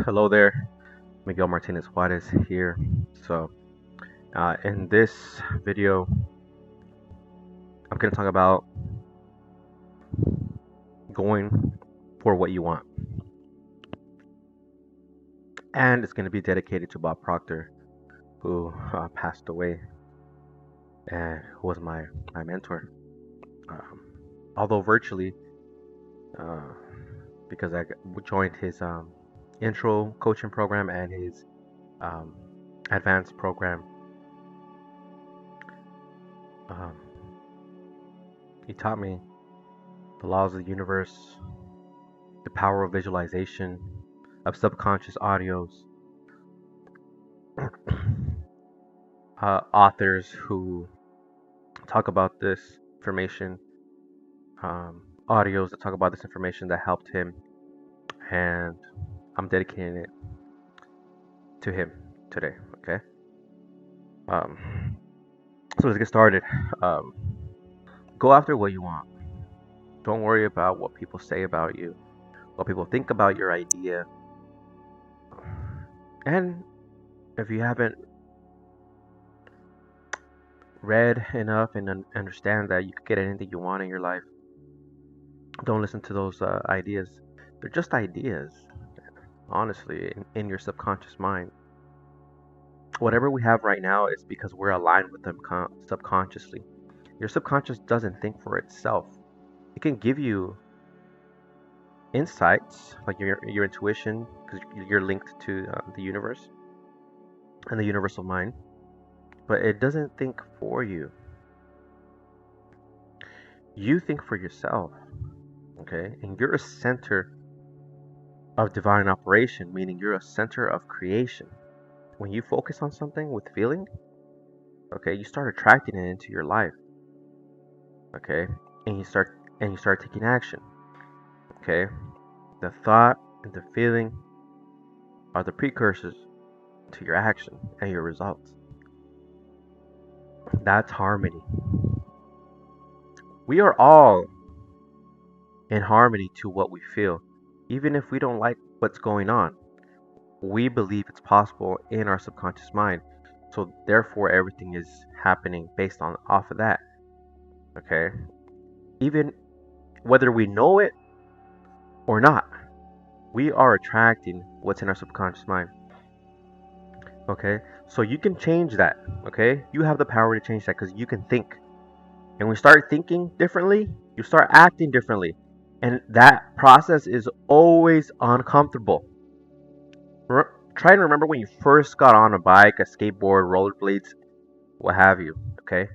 Hello there, Miguel Martinez Juarez here. In this video, I'm going to talk about going for what you want. And it's going to be dedicated to Bob Proctor, who passed away and who was my mentor. Um, Although virtually, uh, because I joined his intro coaching program and his um, advanced program. Um, he taught me the laws of the universe, the power of visualization, of subconscious audios, authors who talk about this information, audios that talk about this information that helped him, and I'm dedicating it to him today. Okay. Um, so let's get started. Um, go after what you want. Don't worry about what people say about you, what people think about your idea. And if you haven't read enough and understand that you could get anything you want in your life, don't listen to those ideas. They're just ideas, honestly, in your subconscious mind. Whatever we have right now is because we're aligned with them subconsciously. Your subconscious doesn't think for itself. It can give you insights, like your intuition, because you're linked to the universe and the universal mind, but it doesn't think for you. You think for yourself, okay? And you're a center of divine operation, meaning you're a center of creation. When you focus on something with feeling, okay, you start attracting it into your life, okay, and you start taking action, okay. The thought and the feeling are the precursors to your action and your results. That's harmony. We are all in harmony to what we feel, even if we don't like what's going on. We believe it's possible in our subconscious mind, so therefore everything is happening based on off of that. Okay, even whether we know it or not, we are attracting what's in our subconscious mind. Okay, so you can change that. Okay, you have the power to change that because you can think, and when you start thinking differently, you start acting differently, and that process is always uncomfortable. Try and remember when you first got on a bike, a skateboard, rollerblades, what have you, okay?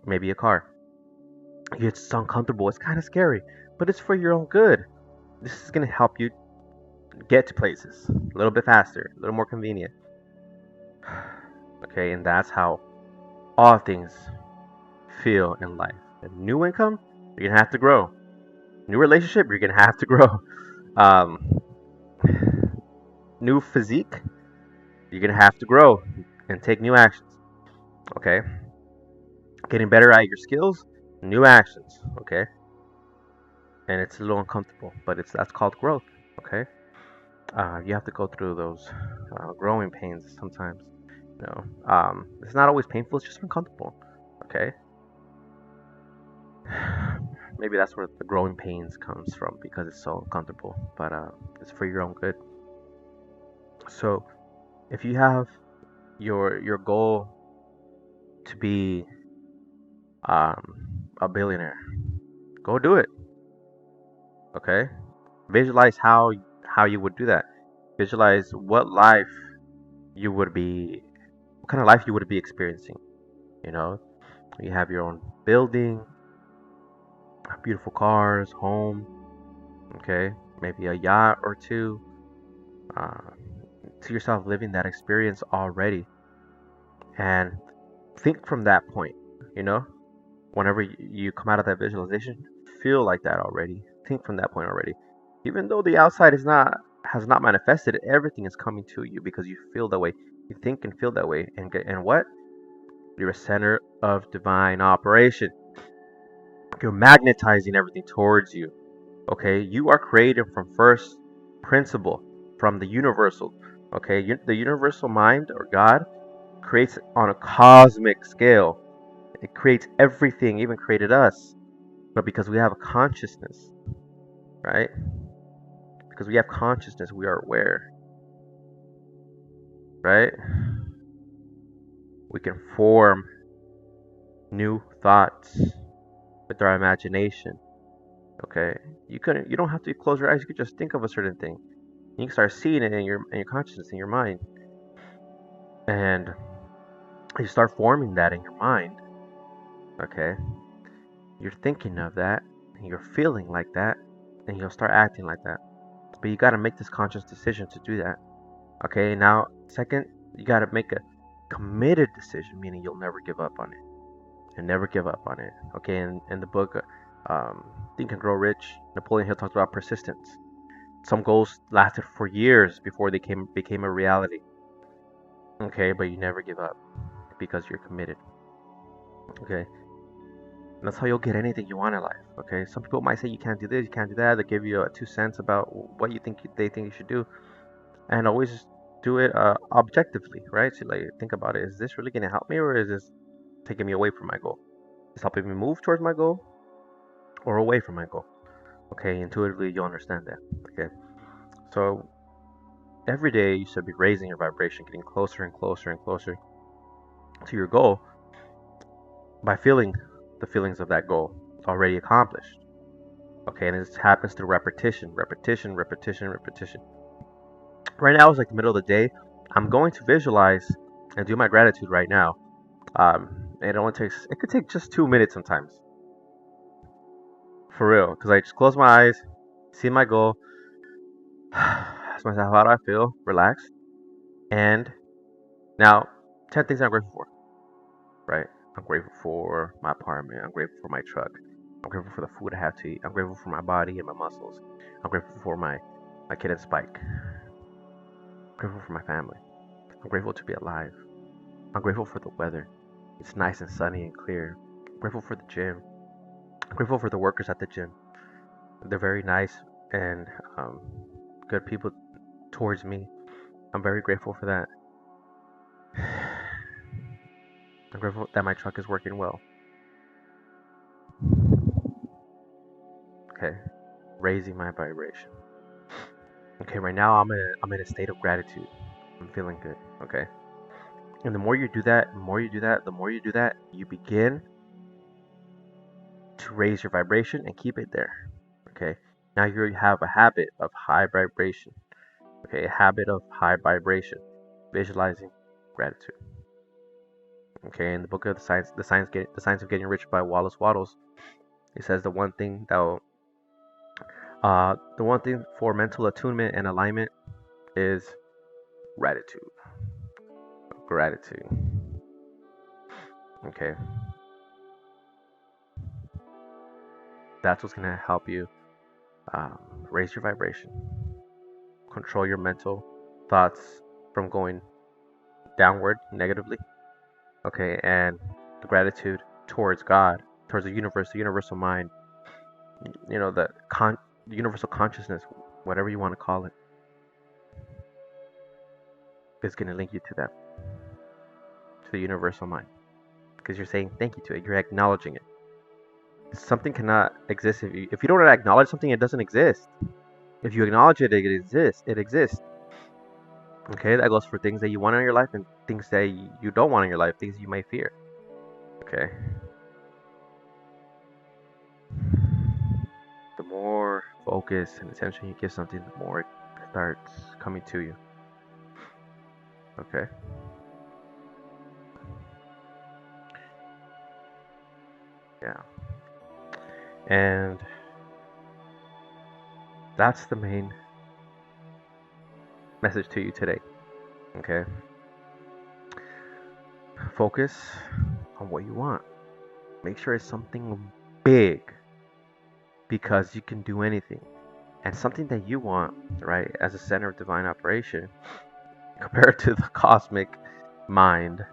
Maybe a car. It's uncomfortable, it's kind of scary, but it's for your own good. This is going to help you get to places a little bit faster, a little more convenient. Okay, and that's how all things feel in life. A new income, you're going to have to grow. New relationship, you're going to have to grow. Um, New physique, you're going to have to grow and take new actions. Okay? Getting better at your skills, new actions. Okay? And it's a little uncomfortable, but that's called growth. Okay? You have to go through those growing pains sometimes. It's not always painful, it's just uncomfortable. Okay? Maybe that's where the growing pains comes from, because it's so uncomfortable, but it's for your own good. So if you have your goal to be a billionaire, go do it. Okay, visualize how you would do that. Visualize what life you would be, what kind of life you would be experiencing. You know, you have your own building, beautiful cars, home. Okay, maybe a yacht or two. See yourself living that experience already, and think from that point. You know, whenever you come out of that visualization, feel like that already. Think from that point already. Even though the outside has not manifested, everything is coming to you because you feel that way. You think and feel that way, and what? You're a center of divine operation. You're magnetizing everything towards you. Okay, you are created from first principle. from the universal. Okay, the universal mind or God creates on a cosmic scale. It creates everything, even created us. But because we have a consciousness, right? Because we have consciousness, we are aware, right? We can form new thoughts with our imagination. Okay, you don't have to close your eyes. You could just think of a certain thing. You can start seeing it in your consciousness, in your mind, and you start forming that in your mind. Okay, you're thinking of that, and you're feeling like that, and you'll start acting like that. But you got to make this conscious decision to do that. Okay, now second, you got to make a committed decision, meaning you'll never give up on it. And never give up on it. Okay, in the book, Think and Grow Rich, Napoleon Hill talks about persistence. Some goals lasted for years before they became a reality. Okay, but you never give up because you're committed. Okay, and that's how you'll get anything you want in life. Okay, some people might say you can't do this, you can't do that. They give you 2 cents about what they think you should do, and always do it objectively, right? So like think about it: is this really gonna help me, or is this taking me away from my goal? Is helping me move towards my goal, or away from my goal? Okay, intuitively you'll understand that. Okay, so every day you should be raising your vibration, getting closer and closer and closer to your goal by feeling the feelings of that goal already accomplished. Okay, and this happens through repetition, repetition, repetition, repetition. Right now it's like the middle of the day. I'm going to visualize and do my gratitude right now. It could take just 2 minutes sometimes. For real, because I just close my eyes, see my goal, ask myself how do I feel, relax, and now 10 things I'm grateful for, right? I'm grateful for my apartment. I'm grateful for my truck. I'm grateful for the food I have to eat. I'm grateful for my body and my muscles. I'm grateful for my kid and Spike. I'm grateful for my family. I'm grateful to be alive. I'm grateful for the weather. It's nice and sunny and clear. I'm grateful for the gym. I'm grateful for the workers at the gym. They're very nice and good people towards me. I'm very grateful for that. I'm grateful that my truck is working well. Okay, raising my vibration. Okay, right now I'm in a state of gratitude. I'm feeling good. Okay, and the more you do that, the more you do that, the more you do that, you begin to raise your vibration and keep it there. Okay, now you have a habit of high vibration. Okay, a habit of high vibration, visualizing gratitude. Okay, in the book of the science of getting rich by Wallace Wattles, it says the one thing for mental attunement and alignment is gratitude. Gratitude. Okay, that's what's gonna help you raise your vibration, control your mental thoughts from going downward negatively. Okay, and the gratitude towards God, towards the universe, the universal mind, the universal consciousness, whatever you want to call it, is going to link you to that, to the universal mind, because you're saying thank you to it. You're acknowledging it. Something cannot exist if you don't acknowledge something. It doesn't exist. If you acknowledge it, it exists. It exists. Okay, that goes for things that you want in your life and things that you don't want in your life, things you may fear. Okay. The more focus and attention you give something, the more it starts coming to you. Okay. Yeah. And that's the main message to you today. Okay. Focus on what you want. Make sure it's something big because you can do anything. And something that you want, right, as a center of divine operation, compared to the cosmic mind,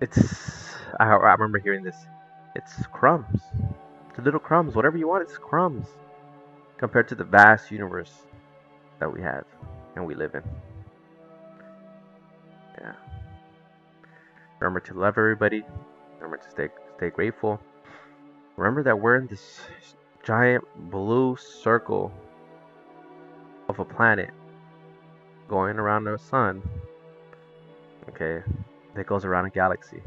I remember hearing this, it's crumbs. It's little crumbs. Whatever you want, it's crumbs compared to the vast universe that we have. and we live in. Yeah. Remember to love everybody. Remember to stay grateful. Remember that we're in this giant blue circle of a planet going around the sun, okay, that goes around a galaxy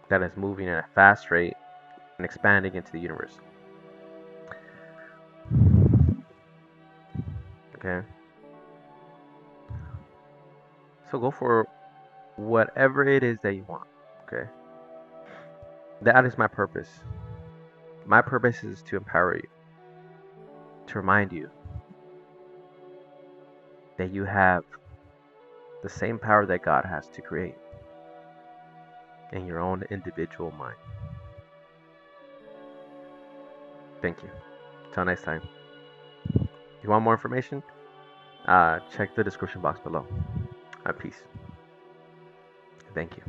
that is moving at a fast rate and expanding into the universe. Okay? So go for whatever it is that you want. Okay? That is my purpose. My purpose is to empower you, to remind you that you have the same power that God has to create in your own individual mind. Thank you. Till next time. If you want more information, check the description box below. Peace. Thank you.